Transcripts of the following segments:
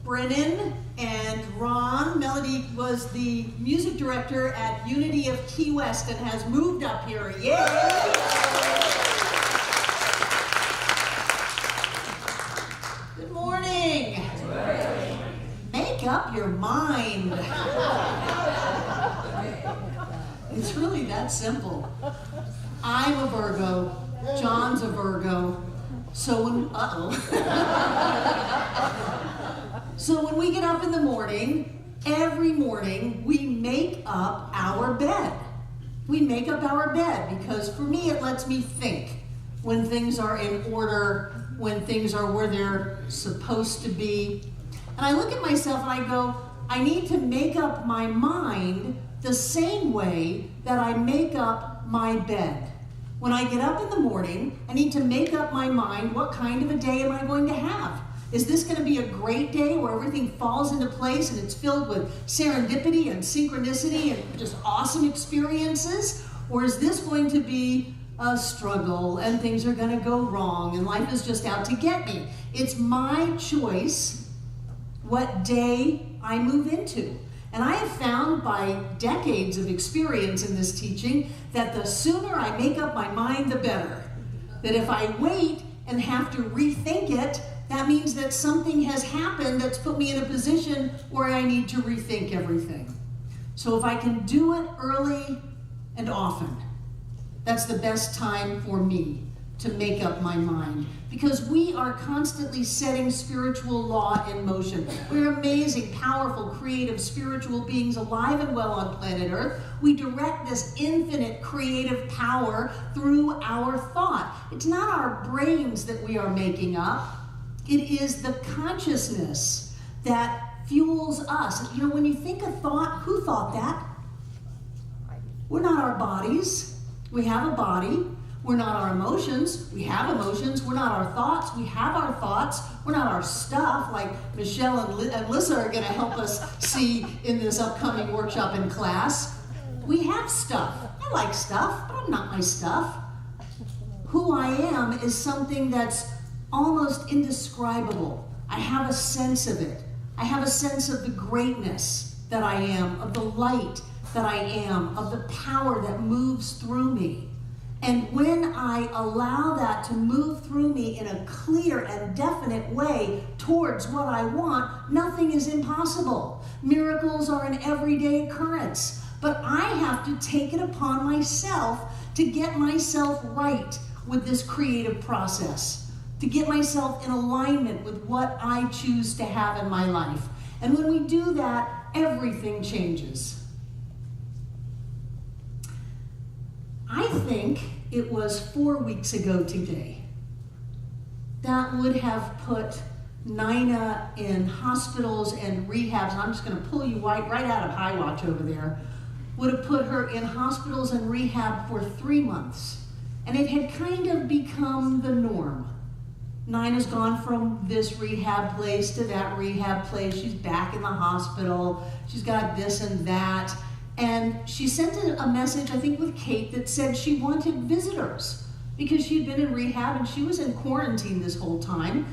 Brennan and Ron. Melody was the music director at Unity of Key West and has moved up here. Yay! Good morning. Make up your mind. It's really that simple. I'm a Virgo. John's a Virgo. So when, So when we get up in the morning, every morning, we make up our bed. We make up our bed because for me, it lets me think when things are in order, when things are where they're supposed to be. And I look at myself and I go, I need to make up my mind the same way that I make up my bed. When I get up in the morning, I need to make up my mind, what kind of a day am I going to have? Is this going to be a great day where everything falls into place and it's filled with serendipity and synchronicity and just awesome experiences? Or is this going to be a struggle and things are going to go wrong and life is just out to get me? It's my choice what day I move into. And I have found by decades of experience in this teaching that the sooner I make up my mind, the better. That if I wait and have to rethink it, that means that something has happened that's put me in a position where I need to rethink everything. So if I can do it early and often, that's the best time for me to make up my mind. Because we are constantly setting spiritual law in motion. We're amazing, powerful, creative, spiritual beings alive and well on planet Earth. We direct this infinite creative power through our thought. It's not our brains that we are making up. It is the consciousness that fuels us. You know, when you think a thought, who thought that? We're not our bodies. We have a body. We're not our emotions. We have emotions. We're not our thoughts. We have our thoughts. We're not our stuff, like Michelle and Lissa are going to help us see in this upcoming workshop in class. We have stuff. I like stuff, but I'm not my stuff. Who I am is something that's almost indescribable. I have a sense of it. I have a sense of the greatness that I am, of the light that I am, of the power that moves through me. And when I allow that to move through me in a clear and definite way towards what I want, nothing is impossible. Miracles are an everyday occurrence. But I have to take it upon myself to get myself right with this creative process, to get myself in alignment with what I choose to have in my life. And when we do that, everything changes. I think it was 4 weeks ago today that would have put Nina in hospitals and rehabs. I'm just going to pull you right out of High Watch over there. Would have put her in hospitals and rehab for 3 months. And it had kind of become the norm. Nina's gone from this rehab place to that rehab place. She's back in the hospital. She's got this and that. And she sent a message, I think with Kate, that said she wanted visitors because she had been in rehab and she was in quarantine this whole time,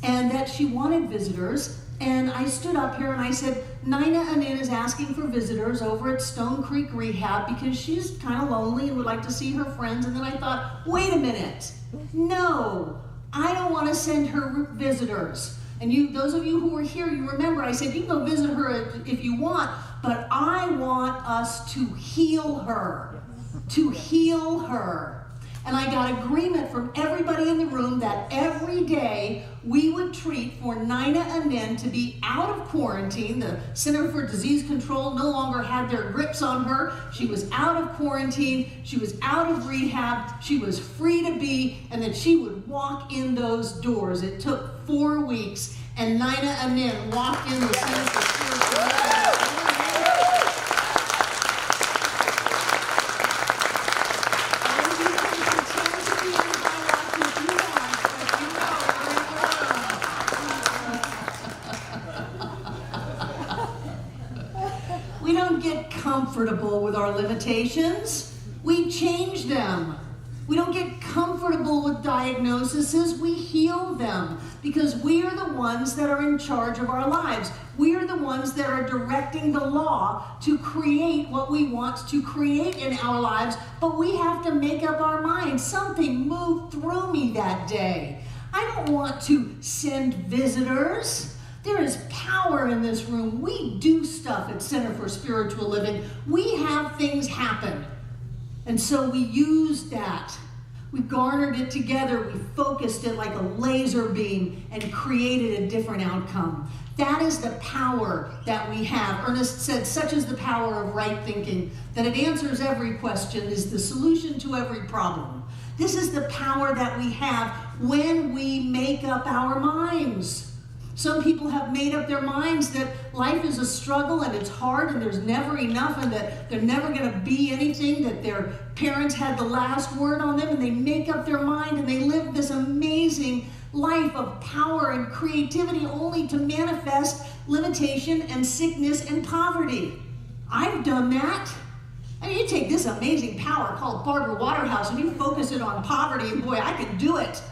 and that she wanted visitors. And I stood up here and I said, Nina Anin is asking for visitors over at Stone Creek Rehab because she's kind of lonely and would like to see her friends. And then I thought, wait a minute. No, I don't want to send her visitors. And you, those of you who were here, you remember I said, you can go visit her if you want, but I want us to heal her, to heal her. And I got agreement from everybody in the room that every day we would treat for Nina Anin to be out of quarantine. The Center for Disease Control no longer had their grips on her. She was out of quarantine. She was out of rehab. She was free to be, and that she would walk in those doors. It took 4 weeks, and Nina Anin walked in the Center for Spiritual Medicine. Comfortable with our limitations, we change them. We don't get comfortable with diagnoses, we heal them, because we are the ones that are in charge of our lives. We are the ones that are directing the law to create what we want to create in our lives, but we have to make up our minds. Something moved through me that day. I don't want to send visitors. There is power in this room. We do stuff at Center for Spiritual Living. We have things happen. And so we used that. We garnered it together. We focused it like a laser beam and created a different outcome. That is the power that we have. Ernest said, such is the power of right thinking, that it answers every question, is the solution to every problem. This is the power that we have when we make up our minds. Some people have made up their minds that life is a struggle and it's hard and there's never enough and that they're never going to be anything, that their parents had the last word on them, and they make up their mind and they live this amazing life of power and creativity only to manifest limitation and sickness and poverty. I've done that. I mean, you take this amazing power called Barbara Waterhouse and you focus it on poverty, and boy, I can do it.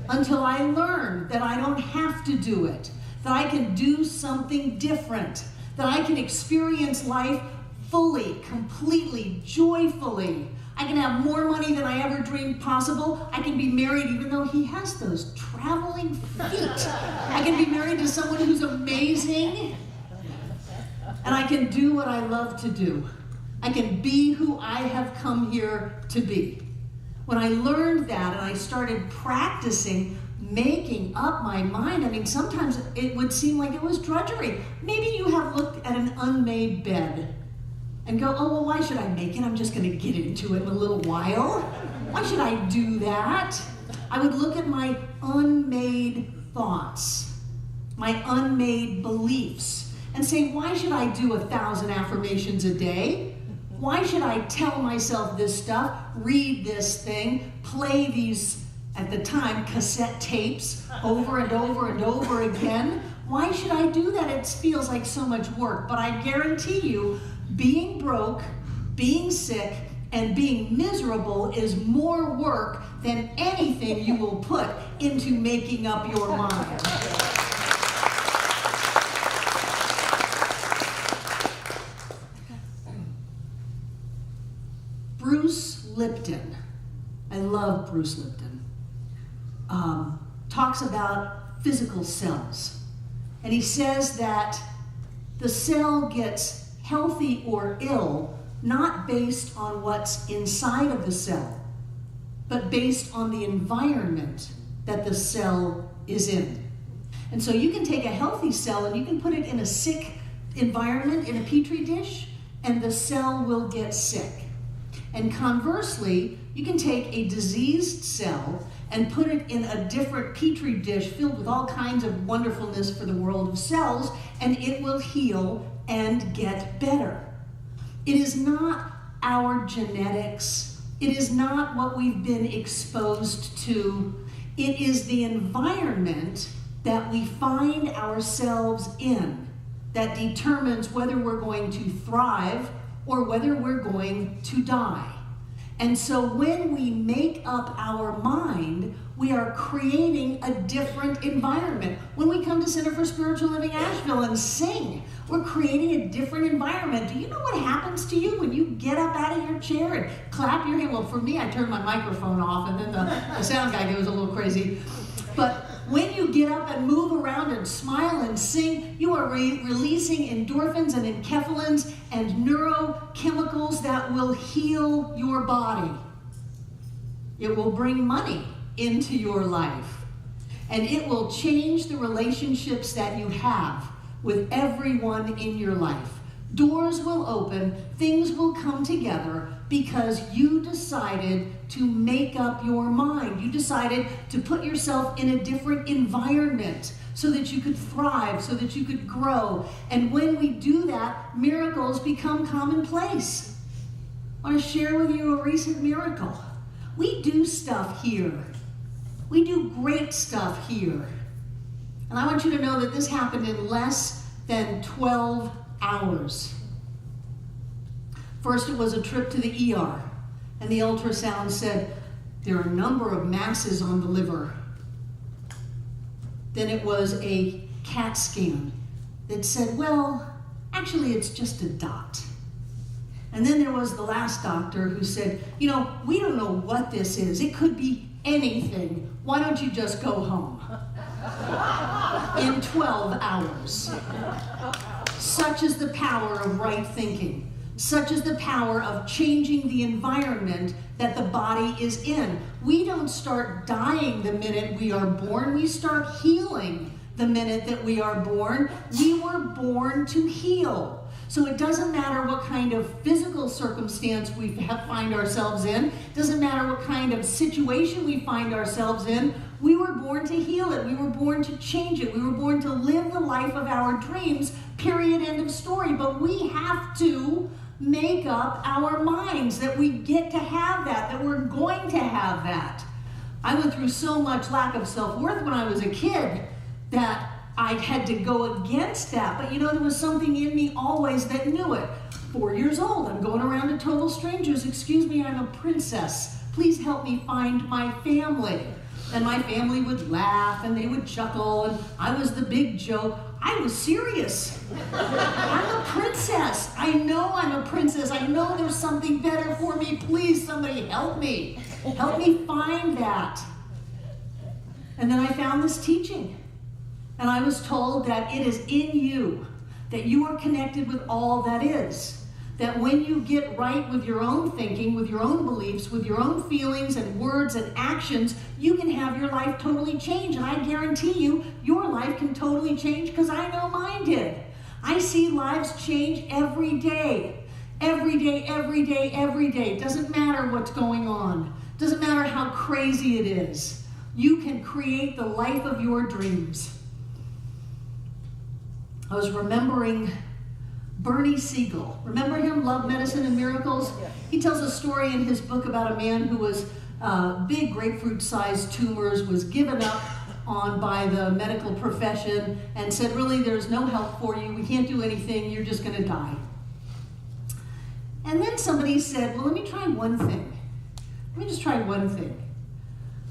Until I learn that I don't have to do it, that I can do something different, that I can experience life fully, completely, joyfully. I can have more money than I ever dreamed possible. I can be married even though he has those traveling feet. I can be married to someone who's amazing. And I can do what I love to do. I can be who I have come here to be. When I learned that and I started practicing making up my mind, I mean, sometimes it would seem like it was drudgery. Maybe you have looked at an unmade bed and go, oh, well, why should I make it? I'm just going to get into it in a little while. Why should I do that? I would look at my unmade thoughts, my unmade beliefs, and say, why should I do 1,000 affirmations a day? Why should I tell myself this stuff, read this thing, play these, at the time, cassette tapes over and over and over again? Why should I do that? It feels like so much work. But I guarantee you, being broke, being sick, and being miserable is more work than anything you will put into making up your mind. Bruce Lipton, I love Bruce Lipton, talks about physical cells. And he says that the cell gets healthy or ill not based on what's inside of the cell, but based on the environment that the cell is in. And so you can take a healthy cell and you can put it in a sick environment, in a petri dish, and the cell will get sick. And conversely, you can take a diseased cell and put it in a different petri dish filled with all kinds of wonderfulness for the world of cells, and it will heal and get better. It is not our genetics. It is not what we've been exposed to. It is the environment that we find ourselves in that determines whether we're going to thrive or whether we're going to die. And so when we make up our mind, we are creating a different environment. When we come to Center for Spiritual Living Asheville and sing, we're creating a different environment. Do you know what happens to you when you get up out of your chair and clap your hands? Well, for me, I turn my microphone off and then the sound guy goes a little crazy. But when you get up and move around and smile and sing, you are releasing endorphins and enkephalins and neurochemicals that will heal your body. It will bring money into your life. And it will change the relationships that you have with everyone in your life. Doors will open, things will come together because you decided to make up your mind. You decided to put yourself in a different environment so that you could thrive, so that you could grow. And when we do that, miracles become commonplace. I want to share with you a recent miracle. We do stuff here. We do great stuff here. And I want you to know that this happened in less than 12 hours. First, it was a trip to the ER. And the ultrasound said, there are a number of masses on the liver. Then it was a CAT scan that said, well, actually it's just a dot. And then there was the last doctor who said, we don't know what this is. It could be anything. Why don't you just go home? In 12 hours. Such is the power of right thinking. Such is the power of changing the environment that the body is in. We don't start dying the minute we are born. We start healing the minute that we are born. We were born to heal. So it doesn't matter what kind of physical circumstance we find ourselves in. It doesn't matter what kind of situation we find ourselves in. We were born to heal it. We were born to change it. We were born to live the life of our dreams, period, end of story. But we have to make up our minds that we get to have that we're going to have that. I went through so much lack of self-worth when I was a kid that I had to go against that. But there was something in me always that knew it. 4 years old, I'm going around to total strangers. Excuse me, I'm a princess. Please help me find my family. And my family would laugh and they would chuckle and I was the big joke. I was serious. I'm a princess. I know I'm a princess. I know there's something better for me. Please, somebody help me. Help me find that. And then I found this teaching. And I was told that it is in you, that you are connected with all that is. That when you get right with your own thinking, with your own beliefs, with your own feelings and words and actions, you can have your life totally change. And I guarantee you, your life can totally change because I know mine did. I see lives change every day. Every day, every day, every day. It doesn't matter what's going on. It doesn't matter how crazy it is. You can create the life of your dreams. I was remembering Bernie Siegel. Remember him? Love, Medicine, and Miracles? He tells a story in his book about a man who was big grapefruit-sized tumors, was given up on by the medical profession and said, really, there's no help for you. We can't do anything. You're just going to die. And then somebody said, well, let me try one thing. Let me just try one thing.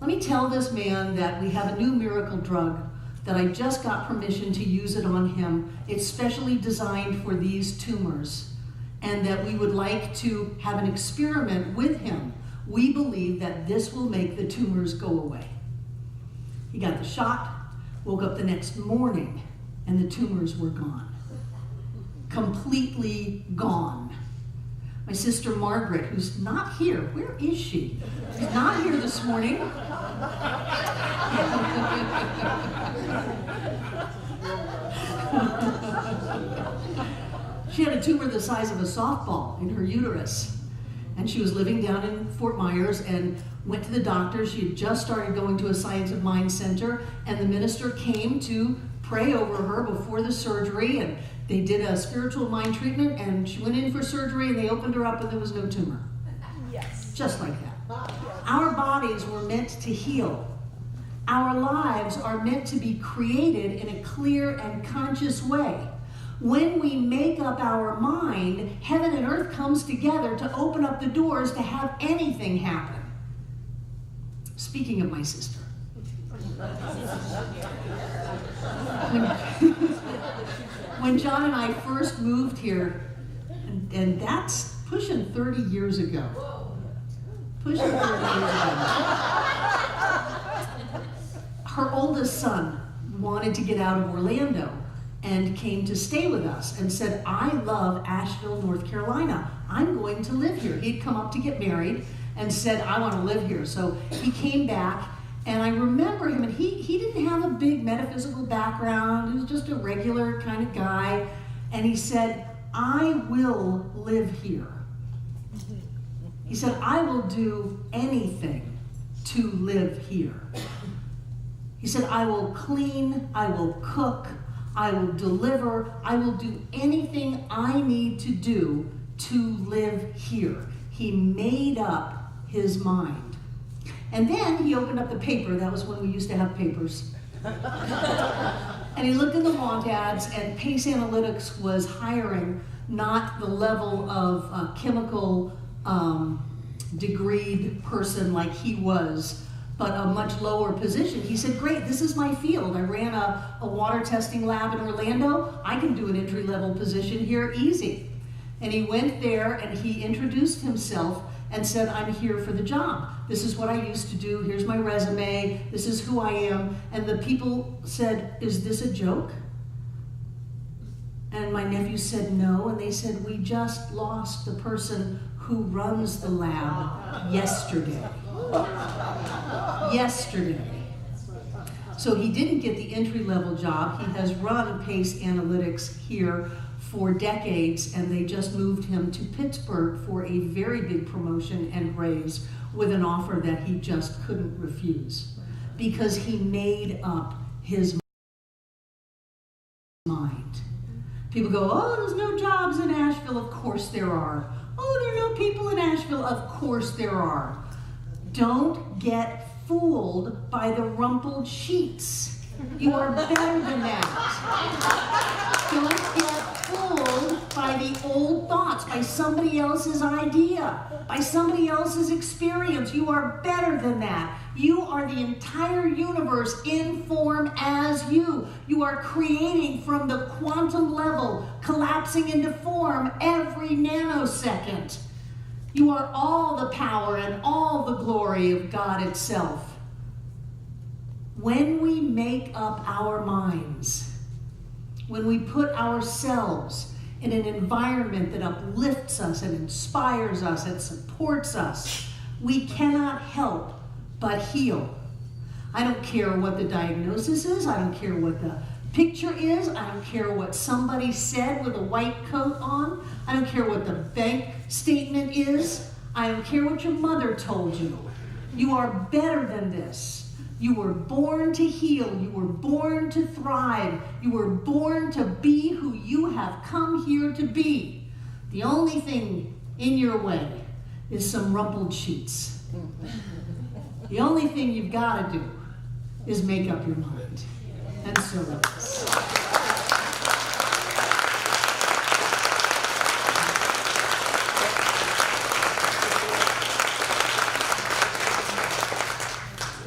Let me tell this man that we have a new miracle drug that I just got permission to use it on him. It's specially designed for these tumors, and that we would like to have an experiment with him. We believe that this will make the tumors go away. He got the shot, woke up the next morning, and the tumors were gone. Completely gone. My sister Margaret, who's not here, where is she? She's not here this morning. She had a tumor the size of a softball in her uterus. And she was living down in Fort Myers and went to the doctor. She had just started going to a Science of Mind center, and the minister came to pray over her before the surgery, and they did a spiritual mind treatment, and she went in for surgery, and they opened her up, and there was no tumor. Yes. Just like that. Our bodies were meant to heal. Our lives are meant to be created in a clear and conscious way. When we make up our mind, heaven and earth comes together to open up the doors to have anything happen. Speaking of my sister. When John and I first moved here, and that's pushing 30 years ago. Pushing 30 years ago. Her oldest son wanted to get out of Orlando and came to stay with us and said, I love Asheville, North Carolina. I'm going to live here. He'd come up to get married and said, I want to live here. So he came back, and I remember him, and he didn't have a big metaphysical background. He was just a regular kind of guy. And he said, I will live here. He said, I will do anything to live here. He said, I will clean, I will cook, I will deliver, I will do anything I need to do to live here. He made up his mind. And then he opened up the paper. That was when we used to have papers. And he looked at the want ads, and Pace Analytics was hiring not the level of chemical degreed person like he was, but a much lower position. He said, great, this is my field. I ran a water testing lab in Orlando. I can do an entry-level position here easy. And he went there and he introduced himself and said, I'm here for the job. This is what I used to do. Here's my resume. This is who I am. And the people said, is this a joke? And my nephew said no. And they said, we just lost the person who runs the lab yesterday. Yesterday. So he didn't get the entry-level job. He has run Pace Analytics here for decades, and they just moved him to Pittsburgh for a very big promotion and raise with an offer that he just couldn't refuse because he made up his mind. People go, oh, there's no jobs in Asheville. Of course there are. Oh, there are no people in Asheville. Of course there are. Don't get fooled by the rumpled sheets. You are better than that. Don't get fooled by the old thoughts, by somebody else's idea, by somebody else's experience. You are better than that. You are the entire universe in form as you. You are creating from the quantum level, collapsing into form every nanosecond. You are all the power and all the glory of God itself. When we make up our minds, when we put ourselves in an environment that uplifts us and inspires us and supports us, we cannot help but heal. I don't care what the diagnosis is. I don't care what the picture is. I don't care what somebody said with a white coat on. I don't care what the bank statement is. I don't care what your mother told you. You are better than this. You were born to heal. You were born to thrive. You were born to be who you have come here to be. The only thing in your way is some rumpled sheets. The only thing you've got to do is make up your mind. And so it is.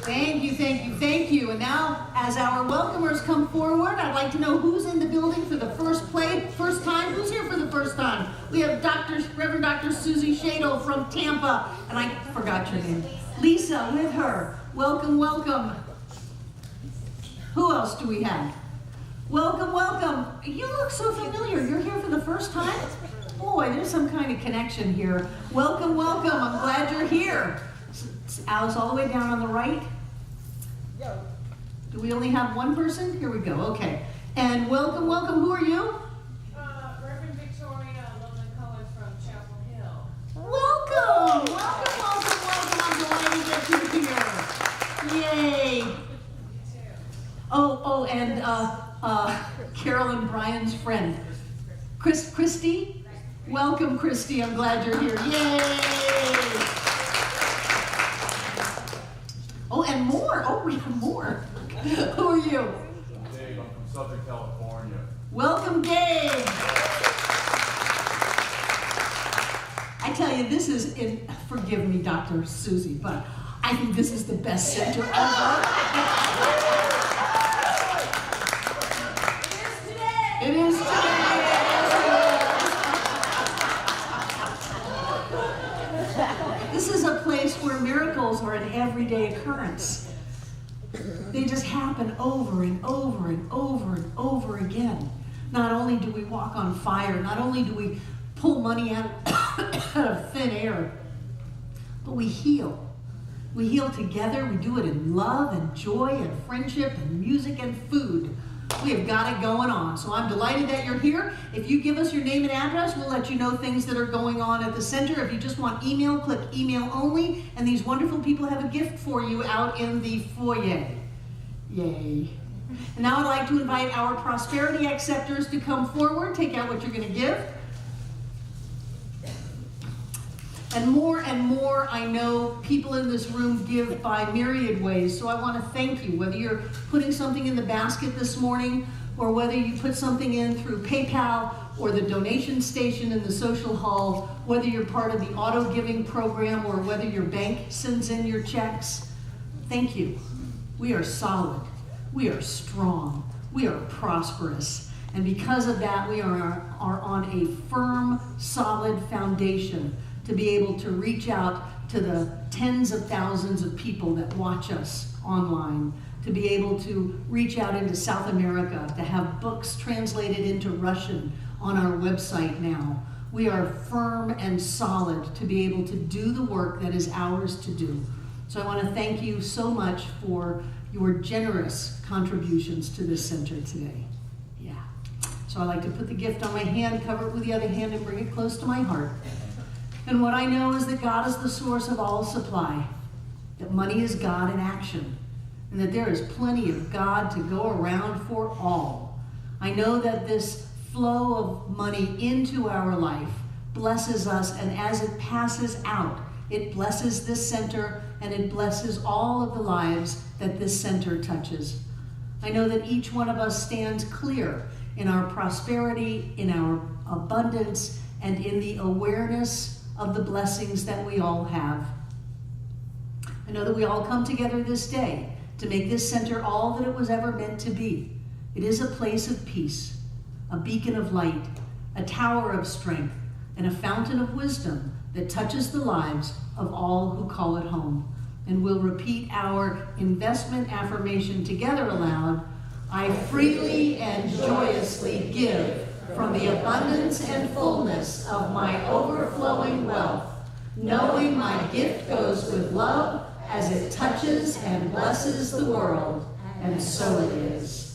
Thank you, thank you, thank you. And now, as our welcomers come forward, I'd like to know who's in the building for the first time. Who's here for the first time? We have Reverend Dr. Susie Shadle from Tampa, and I forgot your name. Lisa with her. Welcome, welcome. Who else do we have? Welcome, welcome. You look so familiar. You're here for the first time? Boy, there's some kind of connection here. Welcome, welcome. I'm glad you're here. Alice, all the way down on the right. Do we only have one person? Here we go. Okay. And welcome, welcome. Who are you? Reverend Victoria Loveland-Cohen from Chapel Hill. Welcome, welcome, welcome, welcome. I'm delighted that you're here. Yay. Oh, and Carol and Brian's friend, Christy. Welcome, Christy. I'm glad you're here. Yay. Oh, and more. Oh, we have more. Who are you? I'm Dave. I'm from Southern California. Welcome, Dave. I tell you, this is, forgive me, Dr. Susie, but I think this is the best center ever. It is today. This is a place where miracles are an everyday occurrence. They just happen over and over and over and over again. Not only do we walk on fire, not only do we pull money out of thin air, but we heal. We heal together. We do it in love and joy and friendship and music and food. We have got it going on. So I'm delighted that you're here. If you give us your name and address, we'll let you know things that are going on at the center. If you just want email, click email only. And these wonderful people have a gift for you out in the foyer. Yay. And now I'd like to invite our prosperity acceptors to come forward. Take out what you're going to give. And more, I know people in this room give by myriad ways. So I want to thank you, whether you're putting something in the basket this morning, or whether you put something in through PayPal or the donation station in the social hall, whether you're part of the auto giving program or whether your bank sends in your checks, thank you. We are solid. We are strong. We are prosperous. And because of that, we are on a firm, solid foundation to be able to reach out to the tens of thousands of people that watch us online, to be able to reach out into South America, to have books translated into Russian on our website now. We are firm and solid to be able to do the work that is ours to do. So I want to thank you so much for your generous contributions to this center today. Yeah. So I like to put the gift on my hand, cover it with the other hand, and bring it close to my heart. And what I know is that God is the source of all supply, that money is God in action, and that there is plenty of God to go around for all. I know that this flow of money into our life blesses us, and as it passes out, it blesses this center, and it blesses all of the lives that this center touches. I know that each one of us stands clear in our prosperity, in our abundance, and in the awareness of the blessings that we all have. I know that we all come together this day to make this center all that it was ever meant to be. It is a place of peace, a beacon of light, a tower of strength, and a fountain of wisdom that touches the lives of all who call it home. And we'll repeat our investment affirmation together aloud. I freely and joyously give from the abundance and fullness of my overflowing wealth, knowing my gift goes with love as it touches and blesses the world. And so it is.